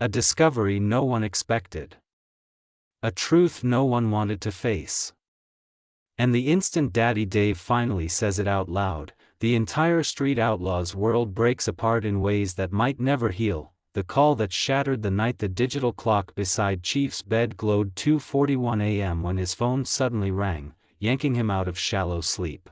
A discovery no one expected. A truth no one wanted to face. And the instant Daddy Dave finally says it out loud, the entire Street Outlaws world breaks apart in ways that might never heal. The call that shattered the night. The digital clock beside Chief's bed glowed 2:41 a.m. when his phone suddenly rang, yanking him out of shallow sleep.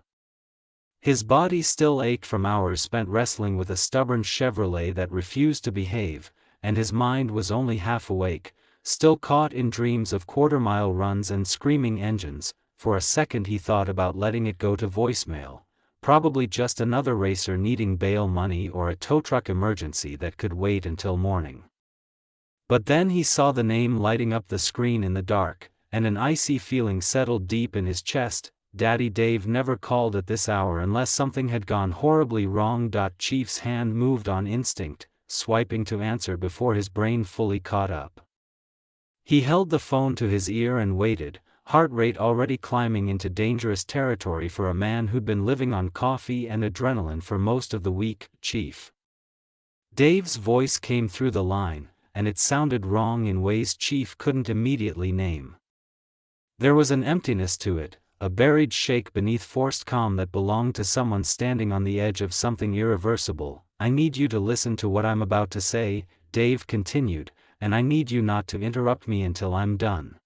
His body still ached from hours spent wrestling with a stubborn Chevrolet that refused to behave, and his mind was only half awake, still caught in dreams of quarter-mile runs and screaming engines. For a second he thought about letting it go to voicemail, probably just another racer needing bail money or a tow truck emergency that could wait until morning. But then he saw the name lighting up the screen in the dark, and an icy feeling settled deep in his chest. Daddy Dave never called at this hour unless something had gone horribly wrong. Chief's hand moved on instinct, swiping to answer before his brain fully caught up. He held the phone to his ear and waited, heart rate already climbing into dangerous territory for a man who'd been living on coffee and adrenaline for most of the week. "Chief." Dave's voice came through the line, and it sounded wrong in ways Chief couldn't immediately name. There was an emptiness to it, a buried shake beneath forced calm that belonged to someone standing on the edge of something irreversible. "I need you to listen to what I'm about to say," Dave continued, "and I need you not to interrupt me until I'm done.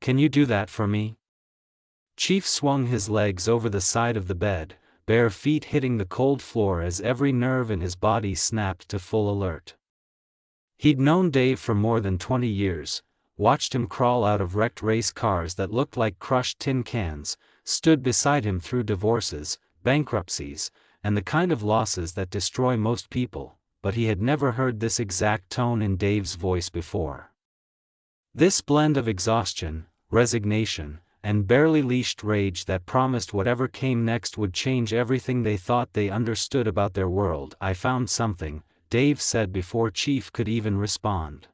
Can you do that for me?" Chief swung his legs over the side of the bed, bare feet hitting the cold floor as every nerve in his body snapped to full alert. He'd known Dave for more than 20 years, watched him crawl out of wrecked race cars that looked like crushed tin cans, stood beside him through divorces, bankruptcies, and the kind of losses that destroy most people, but he had never heard this exact tone in Dave's voice before. This blend of exhaustion, resignation, and barely leashed rage that promised whatever came next would change everything they thought they understood about their world. "I found something," Dave said before Chief could even respond.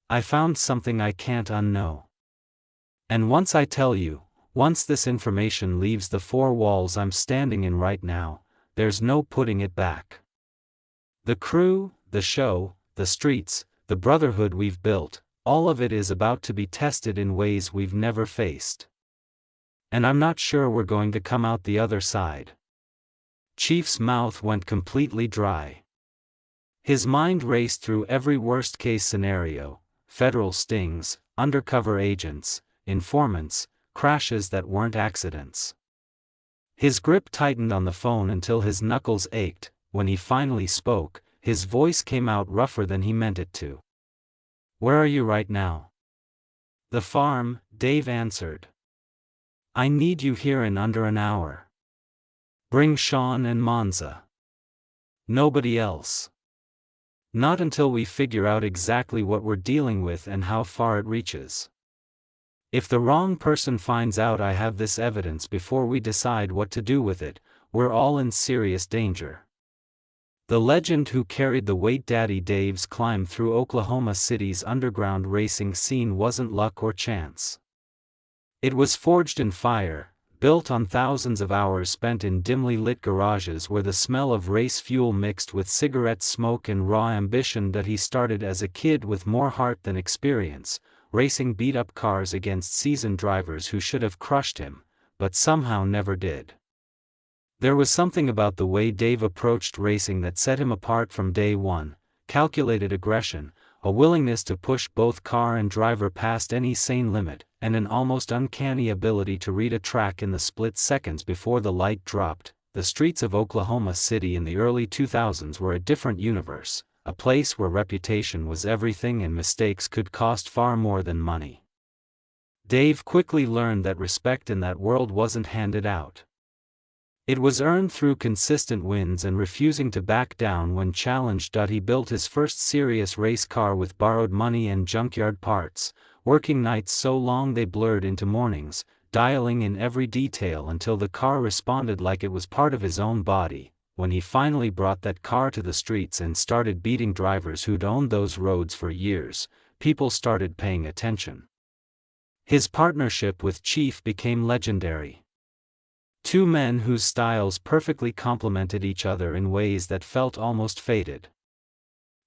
"I found something I can't unknow. And once I tell you, once this information leaves the four walls I'm standing in right now, there's no putting it back. The crew, the show, the streets, the brotherhood we've built, all of it is about to be tested in ways we've never faced. And I'm not sure we're going to come out the other side." Chief's mouth went completely dry. His mind raced through every worst-case scenario: federal stings, undercover agents, informants, crashes that weren't accidents. His grip tightened on the phone until his knuckles ached. When he finally spoke, his voice came out rougher than he meant it to. "Where are you right now?" "The farm," Dave answered. "I need you here in under an hour. Bring Sean and Monza. Nobody else. Not until we figure out exactly what we're dealing with and how far it reaches. If the wrong person finds out I have this evidence before we decide what to do with it, we're all in serious danger." The legend who carried the weight. Daddy Dave's climb through Oklahoma City's underground racing scene wasn't luck or chance. It was forged in fire, built on thousands of hours spent in dimly lit garages where the smell of race fuel mixed with cigarette smoke and raw ambition. He started as a kid with more heart than experience, racing beat-up cars against seasoned drivers who should have crushed him, but somehow never did. There was something about the way Dave approached racing that set him apart from day one: calculated aggression, a willingness to push both car and driver past any sane limit, and an almost uncanny ability to read a track in the split seconds before the light dropped. The streets of Oklahoma City in the early 2000s were a different universe, a place where reputation was everything and mistakes could cost far more than money. Dave quickly learned that respect in that world wasn't handed out. It was earned through consistent wins and refusing to back down when challenged. He built his first serious race car with borrowed money and junkyard parts, working nights so long they blurred into mornings, dialing in every detail until the car responded like it was part of his own body. When he finally brought that car to the streets and started beating drivers who'd owned those roads for years, people started paying attention. His partnership with Chief became legendary. Two men whose styles perfectly complemented each other in ways that felt almost fated.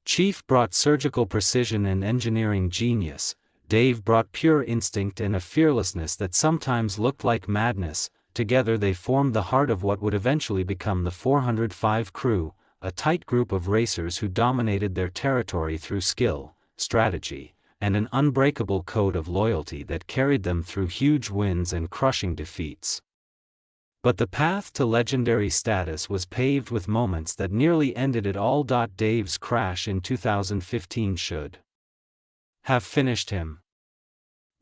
Chief brought surgical precision and engineering genius, Dave brought pure instinct and a fearlessness that sometimes looked like madness. Together they formed the heart of what would eventually become the 405 crew, a tight group of racers who dominated their territory through skill, strategy, and an unbreakable code of loyalty that carried them through huge wins and crushing defeats. But the path to legendary status was paved with moments that nearly ended it all. Dave's crash in 2015 should have finished him.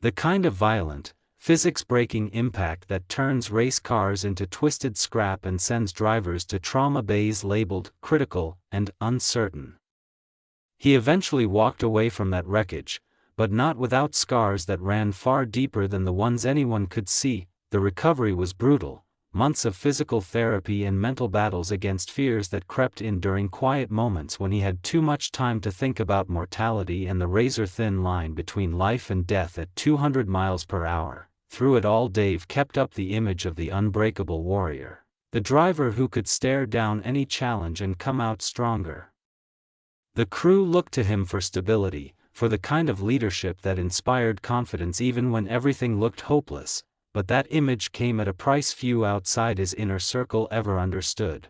The kind of violent, physics-breaking impact that turns race cars into twisted scrap and sends drivers to trauma bays labeled critical and uncertain. He eventually walked away from that wreckage, but not without scars that ran far deeper than the ones anyone could see. The recovery was brutal. Months of physical therapy and mental battles against fears that crept in during quiet moments when he had too much time to think about mortality and the razor-thin line between life and death at 200 miles per hour. Through it all, Dave kept up the image of the unbreakable warrior, the driver who could stare down any challenge and come out stronger. The crew looked to him for stability, for the kind of leadership that inspired confidence even when everything looked hopeless. But that image came at a price few outside his inner circle ever understood.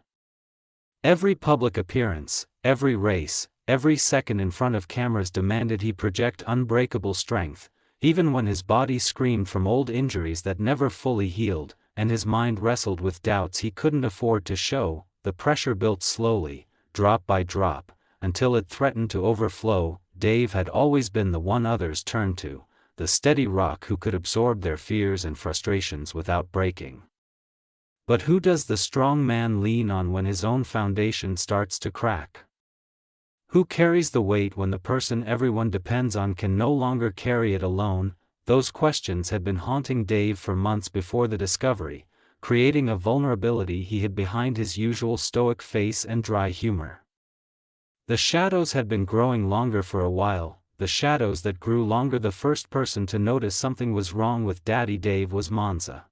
Every public appearance, every race, every second in front of cameras demanded he project unbreakable strength, even when his body screamed from old injuries that never fully healed, and his mind wrestled with doubts he couldn't afford to show. The pressure built slowly, drop by drop, until it threatened to overflow. Dave had always been the one others turned to, the steady rock who could absorb their fears and frustrations without breaking. But who does the strong man lean on when his own foundation starts to crack? Who carries the weight when the person everyone depends on can no longer carry it alone? Those questions had been haunting Dave for months before the discovery, creating a vulnerability he hid behind his usual stoic face and dry humor. The shadows had been growing longer for a while. The shadows that grew longer. The first person to notice something was wrong with Daddy Dave was Monza.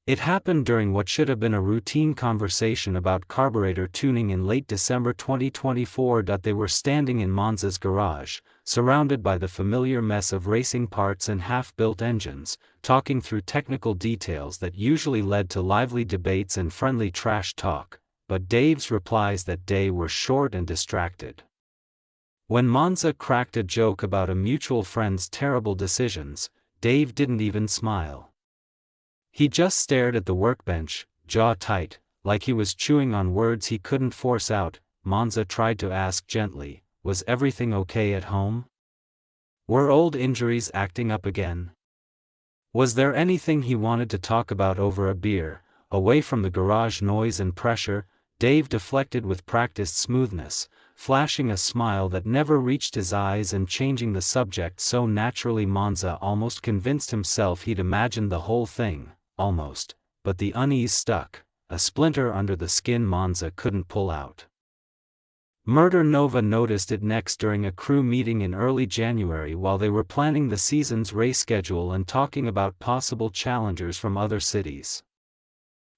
It happened during what should have been a routine conversation about carburetor tuning in late December 2024. They were standing in Monza's garage, surrounded by the familiar mess of racing parts and half-built engines, talking through technical details that usually led to lively debates and friendly trash talk, but Dave's replies that day were short and distracted. When Monza cracked a joke about a mutual friend's terrible decisions, Dave didn't even smile. He just stared at the workbench, jaw tight, like he was chewing on words he couldn't force out. Monza tried to ask gently, was everything okay at home? Were old injuries acting up again? Was there anything he wanted to talk about over a beer, away from the garage noise and pressure? Dave deflected with practiced smoothness, flashing a smile that never reached his eyes and changing the subject so naturally Monza almost convinced himself he'd imagined the whole thing, almost, but the unease stuck, a splinter under the skin Monza couldn't pull out. Murder Nova noticed it next during a crew meeting in early January while they were planning the season's race schedule and talking about possible challengers from other cities.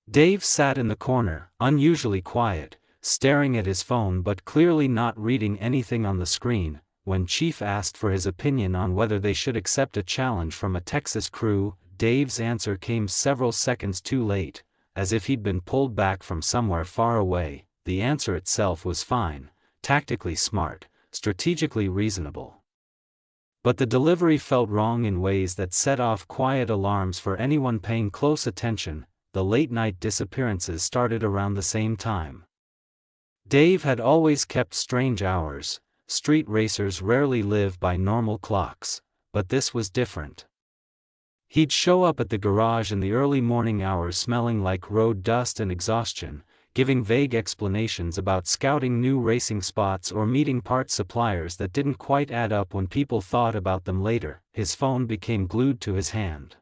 Dave sat in the corner, unusually quiet, staring at his phone but clearly not reading anything on the screen. When Chief asked for his opinion on whether they should accept a challenge from a Texas crew, Dave's answer came several seconds too late, as if he'd been pulled back from somewhere far away. The answer itself was fine, tactically smart, strategically reasonable. But the delivery felt wrong in ways that set off quiet alarms for anyone paying close attention. The late-night disappearances started around the same time. Dave had always kept strange hours. Street racers rarely live by normal clocks, but this was different. He'd show up at the garage in the early morning hours smelling like road dust and exhaustion, giving vague explanations about scouting new racing spots or meeting parts suppliers that didn't quite add up. When people thought about them later, his phone became glued to his hand.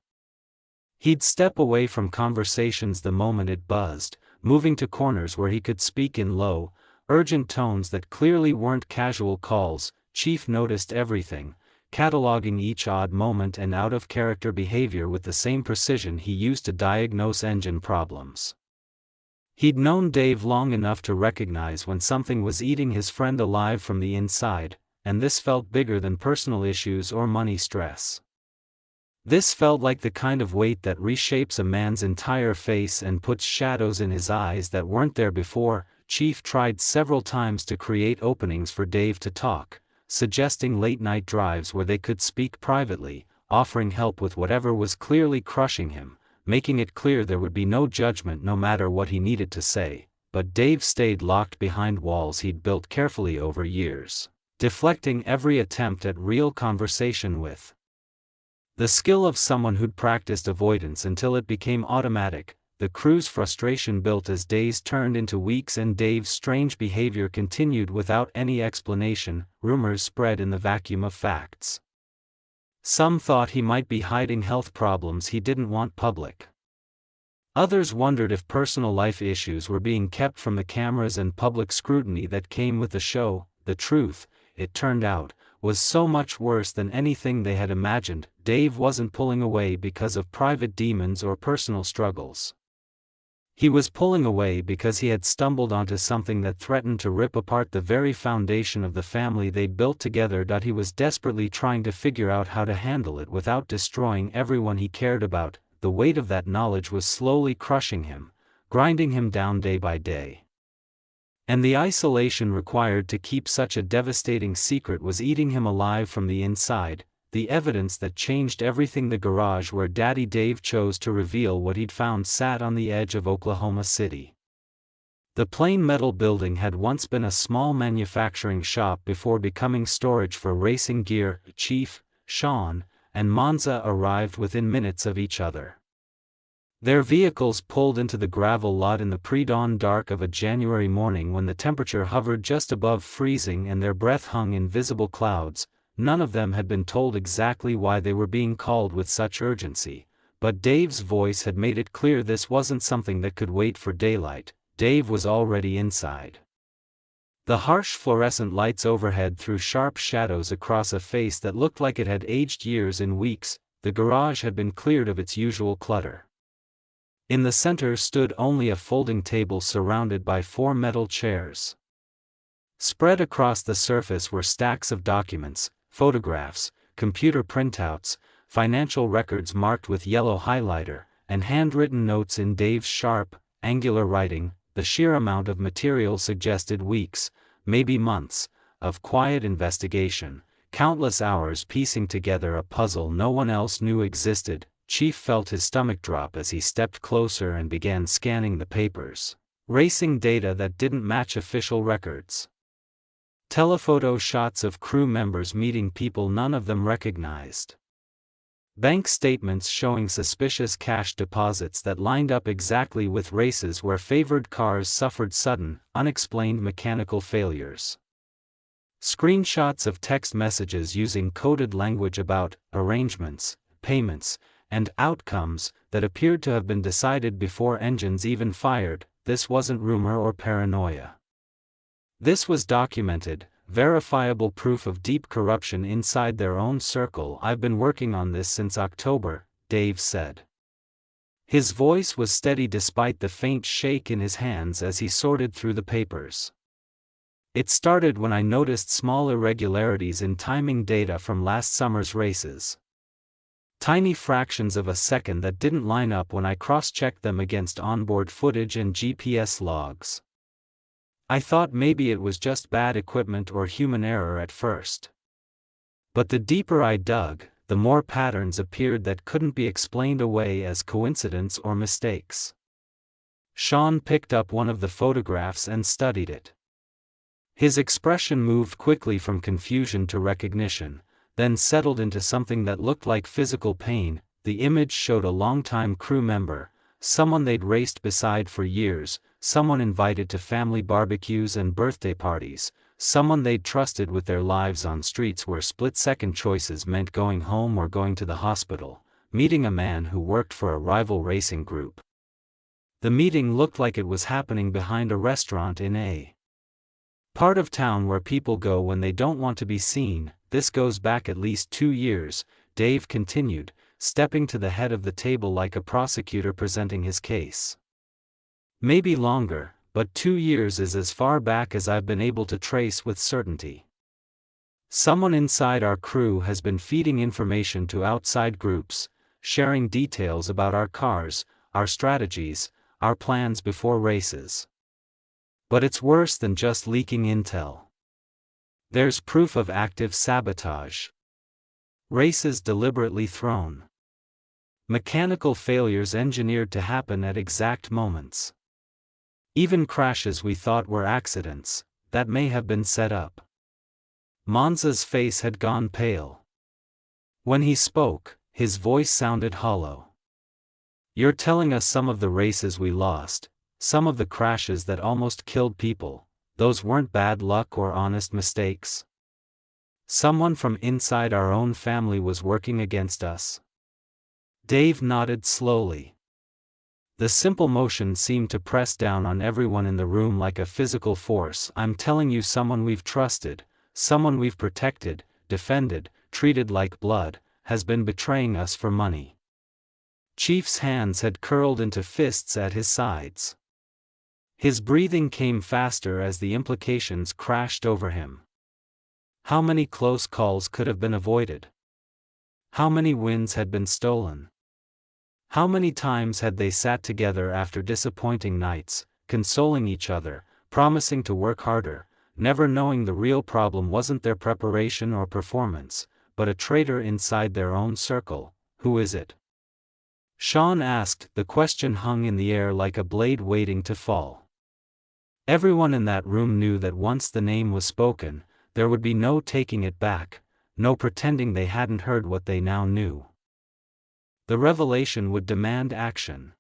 He'd step away from conversations the moment it buzzed, moving to corners where he could speak in low, urgent tones that clearly weren't casual calls. Chief noticed everything, cataloging each odd moment and out-of-character behavior with the same precision he used to diagnose engine problems. He'd known Dave long enough to recognize when something was eating his friend alive from the inside, and this felt bigger than personal issues or money stress. This felt like the kind of weight that reshapes a man's entire face and puts shadows in his eyes that weren't there before. Chief tried several times to create openings for Dave to talk, suggesting late-night drives where they could speak privately, offering help with whatever was clearly crushing him, making it clear there would be no judgment no matter what he needed to say, but Dave stayed locked behind walls he'd built carefully over years, deflecting every attempt at real conversation with the skill of someone who'd practiced avoidance until it became automatic. The crew's frustration built as days turned into weeks and Dave's strange behavior continued without any explanation. Rumors spread in the vacuum of facts. Some thought he might be hiding health problems he didn't want public. Others wondered if personal life issues were being kept from the cameras and public scrutiny that came with the show. The truth, it turned out, was so much worse than anything they had imagined. Dave wasn't pulling away because of private demons or personal struggles. He was pulling away because he had stumbled onto something that threatened to rip apart the very foundation of the family they'd built together. He was desperately trying to figure out how to handle it without destroying everyone he cared about. The weight of that knowledge was slowly crushing him, grinding him down day by day. And the isolation required to keep such a devastating secret was eating him alive from the inside. The evidence that changed everything. The garage where Daddy Dave chose to reveal what he'd found sat on the edge of Oklahoma City. The plain metal building had once been a small manufacturing shop before becoming storage for racing gear. Chief, Sean, and Monza arrived within minutes of each other. Their vehicles pulled into the gravel lot in the pre-dawn dark of a January morning when the temperature hovered just above freezing and their breath hung in visible clouds. None of them had been told exactly why they were being called with such urgency, but Dave's voice had made it clear this wasn't something that could wait for daylight. Dave was already inside. The harsh fluorescent lights overhead threw sharp shadows across a face that looked like it had aged years in weeks. The garage had been cleared of its usual clutter. In the center stood only a folding table surrounded by 4 metal chairs. Spread across the surface were stacks of documents, photographs, computer printouts, financial records marked with yellow highlighter, and handwritten notes in Dave's sharp, angular writing. The sheer amount of material suggested weeks, maybe months, of quiet investigation, countless hours piecing together a puzzle no one else knew existed. Chief felt his stomach drop as he stepped closer and began scanning the papers, racing data that didn't match official records. Telephoto shots of crew members meeting people none of them recognized. Bank statements showing suspicious cash deposits that lined up exactly with races where favored cars suffered sudden, unexplained mechanical failures. Screenshots of text messages using coded language about arrangements, payments, and outcomes that appeared to have been decided before engines even fired. This wasn't rumor or paranoia. This was documented, verifiable proof of deep corruption inside their own circle. "I've been working on this since October," Dave said. His voice was steady despite the faint shake in his hands as he sorted through the papers. "It started when I noticed small irregularities in timing data from last summer's races. Tiny fractions of a second that didn't line up when I cross-checked them against onboard footage and GPS logs. I thought maybe it was just bad equipment or human error at first. But the deeper I dug, the more patterns appeared that couldn't be explained away as coincidence or mistakes." Sean picked up one of the photographs and studied it. His expression moved quickly from confusion to recognition, then settled into something that looked like physical pain. The image showed a longtime crew member, someone they'd raced beside for years, someone invited to family barbecues and birthday parties, someone they'd trusted with their lives on streets where split-second choices meant going home or going to the hospital, meeting a man who worked for a rival racing group. The meeting looked like it was happening behind a restaurant in a part of town where people go when they don't want to be seen. "This goes back at least 2 years, Dave continued, stepping to the head of the table like a prosecutor presenting his case. Maybe longer, but 2 years is as far back as I've been able to trace with certainty. Someone inside our crew has been feeding information to outside groups, sharing details about our cars, our strategies, our plans before races. But it's worse than just leaking intel. There's proof of active sabotage. Races deliberately thrown. Mechanical failures engineered to happen at exact moments. Even crashes we thought were accidents, that may have been set up. Monza's face had gone pale. When he spoke, his voice sounded hollow. You're telling us some of the races we lost, some of the crashes that almost killed people, those weren't bad luck or honest mistakes? Someone from inside our own family was working against us? Dave nodded slowly. The simple motion seemed to press down on everyone in the room like a physical force. I'm telling you, someone we've trusted, someone we've protected, defended, treated like blood, has been betraying us for money. Chief's hands had curled into fists at his sides. His breathing came faster as the implications crashed over him. How many close calls could have been avoided? How many wins had been stolen? How many times had they sat together after disappointing nights, consoling each other, promising to work harder, never knowing the real problem wasn't their preparation or performance, but a traitor inside their own circle? Who is it? Sean asked. The question hung in the air like a blade waiting to fall. Everyone in that room knew that once the name was spoken, there would be no taking it back, no pretending they hadn't heard what they now knew. The revelation would demand action.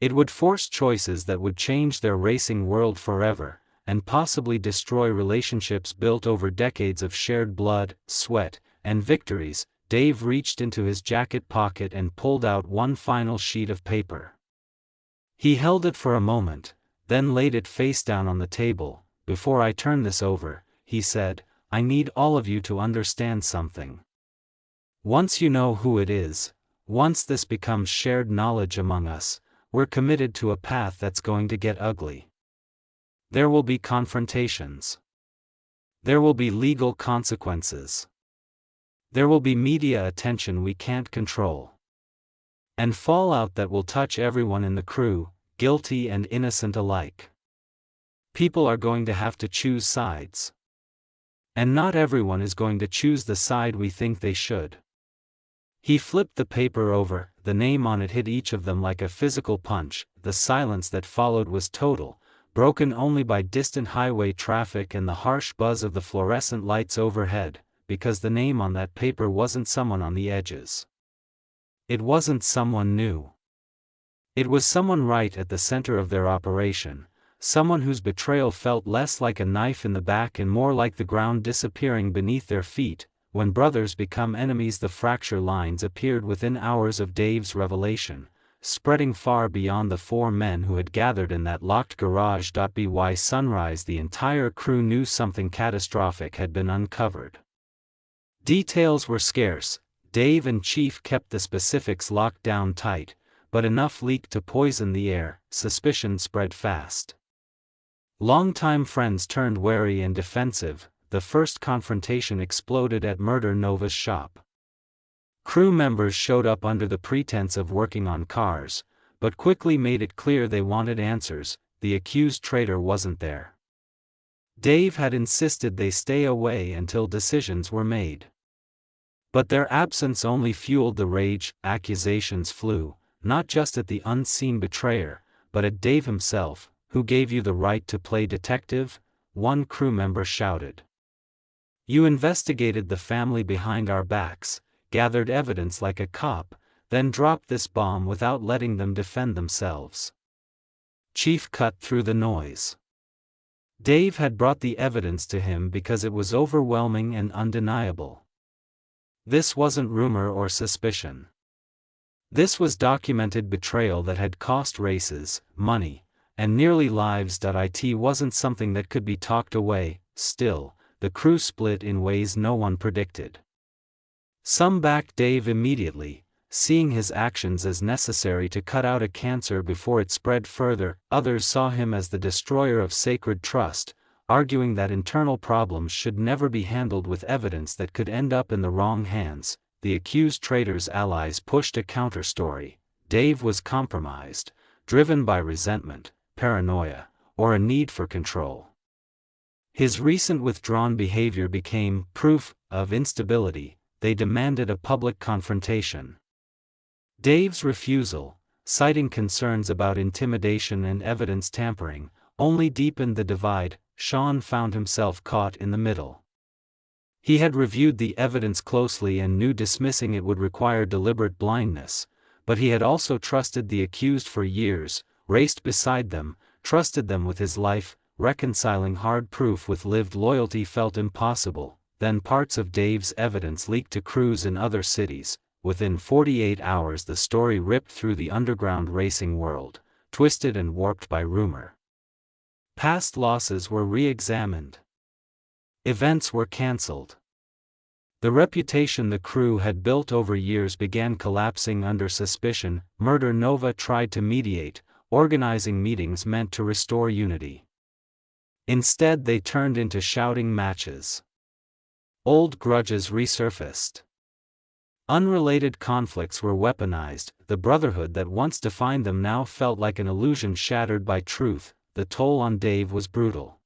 It would force choices that would change their racing world forever, and possibly destroy relationships built over decades of shared blood, sweat, and victories. Dave reached into his jacket pocket and pulled out one final sheet of paper. He held it for a moment, then laid it face down on the table. Before I turn this over, he said, I need all of you to understand something. Once you know who it is, once this becomes shared knowledge among us, we're committed to a path that's going to get ugly. There will be confrontations. There will be legal consequences. There will be media attention we can't control. And fallout that will touch everyone in the crew, guilty and innocent alike. People are going to have to choose sides. And not everyone is going to choose the side we think they should. He flipped the paper over. The name on it hit each of them like a physical punch. The silence that followed was total, broken only by distant highway traffic and the harsh buzz of the fluorescent lights overhead, because the name on that paper wasn't someone on the edges. It wasn't someone new. It was someone right at the center of their operation, someone whose betrayal felt less like a knife in the back and more like the ground disappearing beneath their feet. When brothers become enemies, the fracture lines appeared within hours of Dave's revelation, spreading far beyond the four men who had gathered in that locked garage. By sunrise, the entire crew knew something catastrophic had been uncovered. Details were scarce. Dave and Chief kept the specifics locked down tight, but enough leaked to poison the air. Suspicion spread fast. Longtime friends turned wary and defensive. The first confrontation exploded at Murder Nova's shop. Crew members showed up under the pretense of working on cars, but quickly made it clear they wanted answers. The accused traitor wasn't there. Dave had insisted they stay away until decisions were made. But their absence only fueled the rage. Accusations flew, not just at the unseen betrayer, but at Dave himself. Who gave you the right to play detective? One crew member shouted. You investigated the family behind our backs, gathered evidence like a cop, then dropped this bomb without letting them defend themselves. Chief cut through the noise. Dave had brought the evidence to him because it was overwhelming and undeniable. This wasn't rumor or suspicion. This was documented betrayal that had cost races, money, and nearly lives. It wasn't something that could be talked away. Still, the crew split in ways no one predicted. Some backed Dave immediately, seeing his actions as necessary to cut out a cancer before it spread further. Others saw him as the destroyer of sacred trust, arguing that internal problems should never be handled with evidence that could end up in the wrong hands. The accused traitor's allies pushed a counter-story. Dave was compromised, driven by resentment, paranoia, or a need for control. His recent withdrawn behavior became proof of instability. They demanded a public confrontation. Dave's refusal, citing concerns about intimidation and evidence tampering, only deepened the divide. Sean found himself caught in the middle. He had reviewed the evidence closely and knew dismissing it would require deliberate blindness, but he had also trusted the accused for years, raced beside them, trusted them with his life. Reconciling hard proof with lived loyalty felt impossible. Then parts of Dave's evidence leaked to crews in other cities. Within 48 hours the story ripped through the underground racing world, twisted and warped by rumor. Past losses were re-examined. Events were cancelled. The reputation the crew had built over years began collapsing under suspicion. Murder Nova tried to mediate, organizing meetings meant to restore unity. Instead they turned into shouting matches. Old grudges resurfaced. Unrelated conflicts were weaponized. The brotherhood that once defined them now felt like an illusion shattered by truth. The toll on Dave was brutal.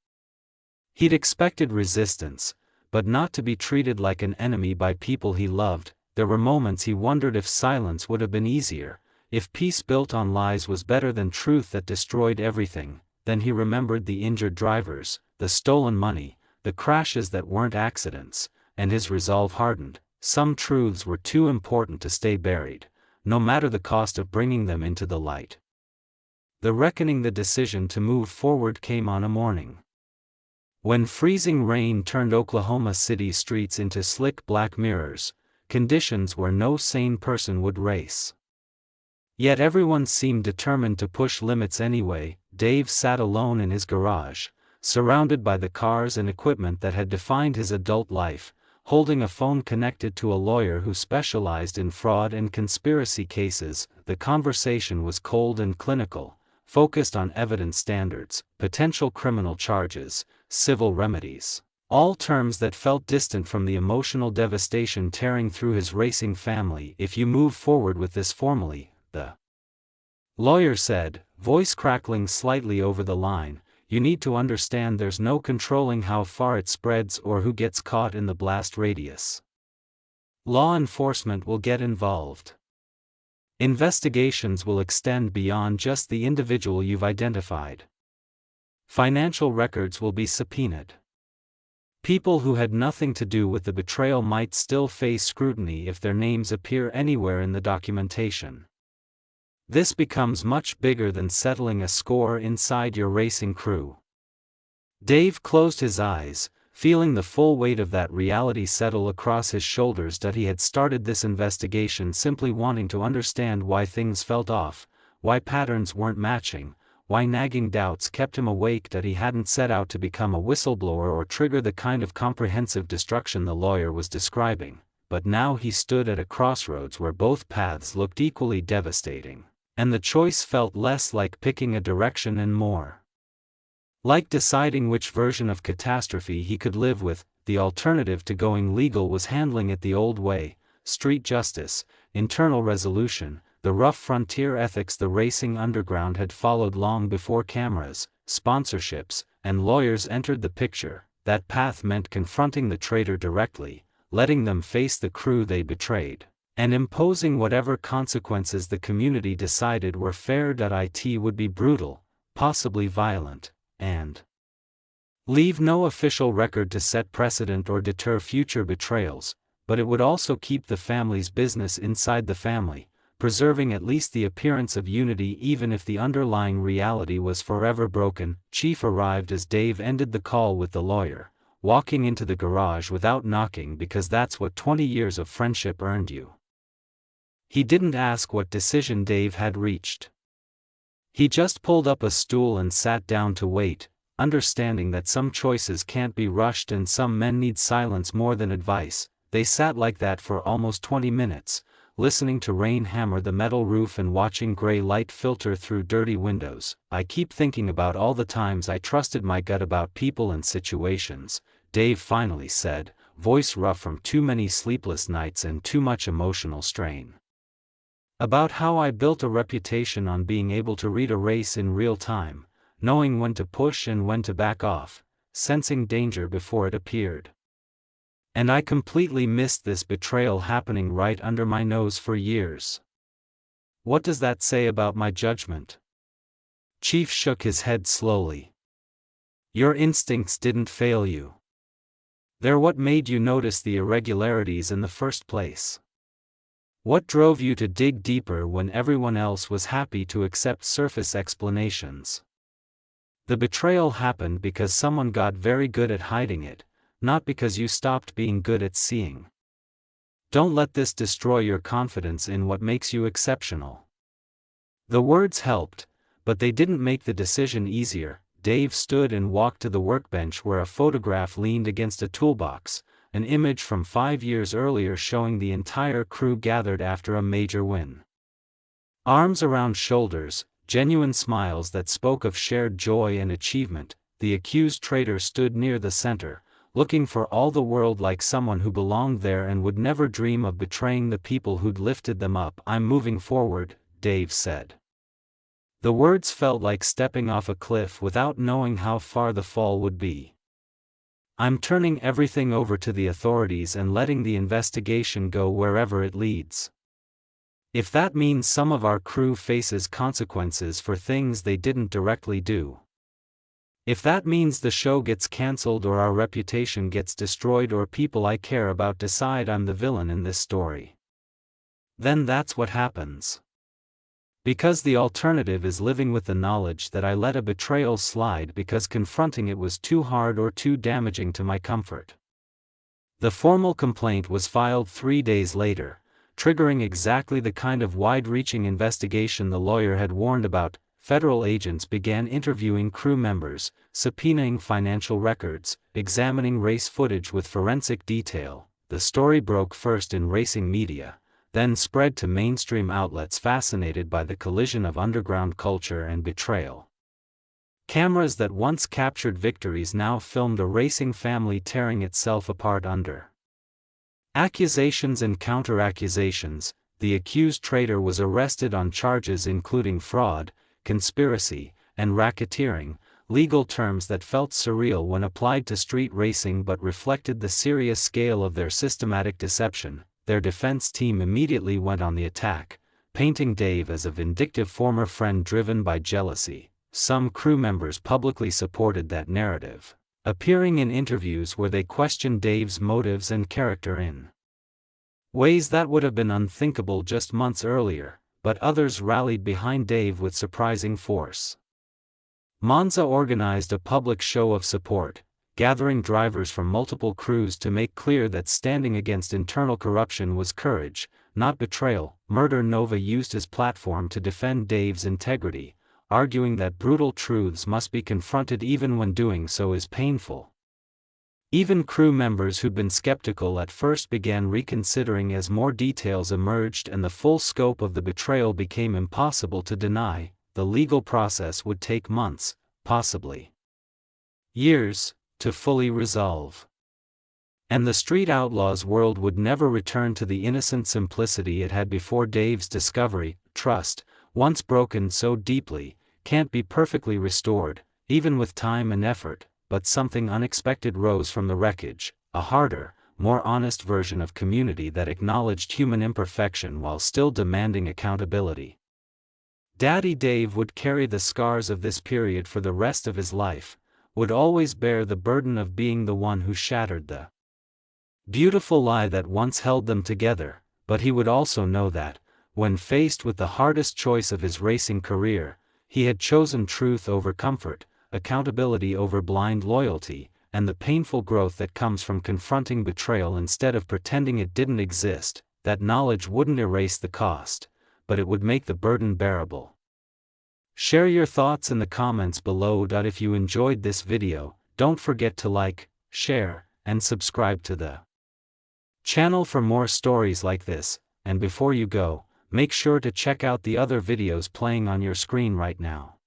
He'd expected resistance, but not to be treated like an enemy by people he loved. There were moments he wondered if silence would have been easier, if peace built on lies was better than truth that destroyed everything. Then he remembered the injured drivers, the stolen money, the crashes that weren't accidents, and his resolve hardened. Some truths were too important to stay buried, no matter the cost of bringing them into the light. The reckoning, the decision to move forward came on a morning when freezing rain turned Oklahoma City streets into slick black mirrors, conditions where no sane person would race. Yet everyone seemed determined to push limits anyway. Dave sat alone in his garage, surrounded by the cars and equipment that had defined his adult life, holding a phone connected to a lawyer who specialized in fraud and conspiracy cases. The conversation was cold and clinical, focused on evidence standards, potential criminal charges, civil remedies. All terms that felt distant from the emotional devastation tearing through his racing family. If you move forward with this formally, the lawyer said, voice crackling slightly over the line, you need to understand there's no controlling how far it spreads or who gets caught in the blast radius. Law enforcement will get involved. Investigations will extend beyond just the individual you've identified. Financial records will be subpoenaed. People who had nothing to do with the betrayal might still face scrutiny if their names appear anywhere in the documentation. This becomes much bigger than settling a score inside your racing crew. Dave closed his eyes, feeling the full weight of that reality settle across his shoulders. That he had started this investigation simply wanting to understand why things felt off, why patterns weren't matching, why nagging doubts kept him awake. That he hadn't set out to become a whistleblower or trigger the kind of comprehensive destruction the lawyer was describing, but now he stood at a crossroads where both paths looked equally devastating, and the choice felt less like picking a direction and more like deciding which version of catastrophe he could live with. The alternative to going legal was handling it the old way: street justice, internal resolution, the rough frontier ethics the racing underground had followed long before cameras, sponsorships, and lawyers entered the picture. That path meant confronting the traitor directly, letting them face the crew they betrayed, and imposing whatever consequences the community decided were fair. It would be brutal, possibly violent, and leave no official record to set precedent or deter future betrayals, but it would also keep the family's business inside the family, preserving at least the appearance of unity even if the underlying reality was forever broken. Chief arrived as Dave ended the call with the lawyer, walking into the garage without knocking because that's what 20 years of friendship earned you. He didn't ask what decision Dave had reached. He just pulled up a stool and sat down to wait, understanding that some choices can't be rushed and some men need silence more than advice. They sat like that for almost 20 minutes, listening to rain hammer the metal roof and watching gray light filter through dirty windows. I keep thinking about all the times I trusted my gut about people and situations, Dave finally said, voice rough from too many sleepless nights and too much emotional strain. About how I built a reputation on being able to read a race in real time, knowing when to push and when to back off, sensing danger before it appeared. And I completely missed this betrayal happening right under my nose for years. What does that say about my judgment? Chief shook his head slowly. Your instincts didn't fail you. They're what made you notice the irregularities in the first place. What drove you to dig deeper when everyone else was happy to accept surface explanations? The betrayal happened because someone got very good at hiding it, not because you stopped being good at seeing. Don't let this destroy your confidence in what makes you exceptional. The words helped, but they didn't make the decision easier. Dave stood and walked to the workbench where a photograph leaned against a toolbox, an image from 5 years earlier showing the entire crew gathered after a major win. Arms around shoulders, genuine smiles that spoke of shared joy and achievement, the accused traitor stood near the center, looking for all the world like someone who belonged there and would never dream of betraying the people who'd lifted them up. I'm moving forward, Dave said. The words felt like stepping off a cliff without knowing how far the fall would be. I'm turning everything over to the authorities and letting the investigation go wherever it leads. If that means some of our crew faces consequences for things they didn't directly do. If that means the show gets cancelled or our reputation gets destroyed or people I care about decide I'm the villain in this story, then that's what happens. Because the alternative is living with the knowledge that I let a betrayal slide because confronting it was too hard or too damaging to my comfort. The formal complaint was filed 3 days later, triggering exactly the kind of wide-reaching investigation the lawyer had warned about. Federal agents began interviewing crew members, subpoenaing financial records, examining race footage with forensic detail. The story broke first in racing media, then spread to mainstream outlets fascinated by the collision of underground culture and betrayal. Cameras that once captured victories now filmed a racing family tearing itself apart under accusations and counter-accusations. The accused traitor was arrested on charges including fraud, conspiracy, and racketeering, legal terms that felt surreal when applied to street racing but reflected the serious scale of their systematic deception. Their defense team immediately went on the attack, painting Dave as a vindictive former friend driven by jealousy. Some crew members publicly supported that narrative, appearing in interviews where they questioned Dave's motives and character in ways that would have been unthinkable just months earlier. But others rallied behind Dave with surprising force. Monza organized a public show of support, gathering drivers from multiple crews to make clear that standing against internal corruption was courage, not betrayal. Murder Nova used his platform to defend Dave's integrity, arguing that brutal truths must be confronted even when doing so is painful. Even crew members who'd been skeptical at first began reconsidering as more details emerged and the full scope of the betrayal became impossible to deny. The legal process would take months, possibly years, to fully resolve. And the Street Outlaws world would never return to the innocent simplicity it had before Dave's discovery. Trust, once broken so deeply, can't be perfectly restored, even with time and effort. But something unexpected rose from the wreckage, a harder, more honest version of community that acknowledged human imperfection while still demanding accountability. Daddy Dave would carry the scars of this period for the rest of his life, would always bear the burden of being the one who shattered the beautiful lie that once held them together, but he would also know that, when faced with the hardest choice of his racing career, he had chosen truth over comfort, accountability over blind loyalty, and the painful growth that comes from confronting betrayal instead of pretending it didn't exist. That knowledge wouldn't erase the cost, but it would make the burden bearable. Share your thoughts in the comments below. If you enjoyed this video, don't forget to like, share, and subscribe to the channel for more stories like this. and before you go, make sure to check out the other videos playing on your screen right now.